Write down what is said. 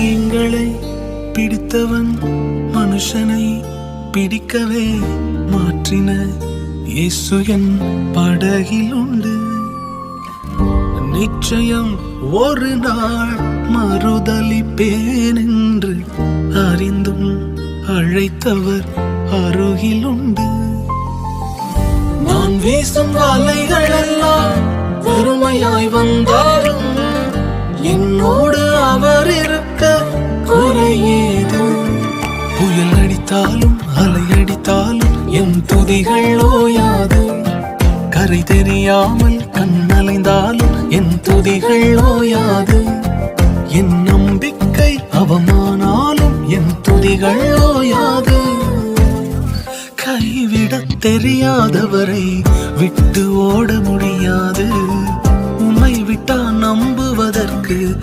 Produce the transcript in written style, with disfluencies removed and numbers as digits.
மீன்களை பிடித்தவன் மனுஷனை பிடிக்கவே மாற்றின இயேசு என் படகில் உண்டு. நிச்சயம் ஒரு நாள் மறுதலிப்பேன் என்று அறிந்தும் அழைத்தவர் அருகில் உண்டு. நான் வீசும் வலைகள் எல்லாம் வெறுமையாய் வந்தாலும் என்னோடு அவர் இருக்க குறையேது. புயல் அடித்தாலும் அலை அடித்தாலும் என் துதிகள் ஓயாது. கரை தெரியாமல் கண்ணலைந்தாலும் என் துதிகள் ஓயாது. என் நம்பிக்கை அவமானாலும் என் துதிகள் ஓயாது. கைவிடத் தெரியாதவரை விட்டு ஓட முடியாது. உம்மை விட்டா நம்புவதற்கு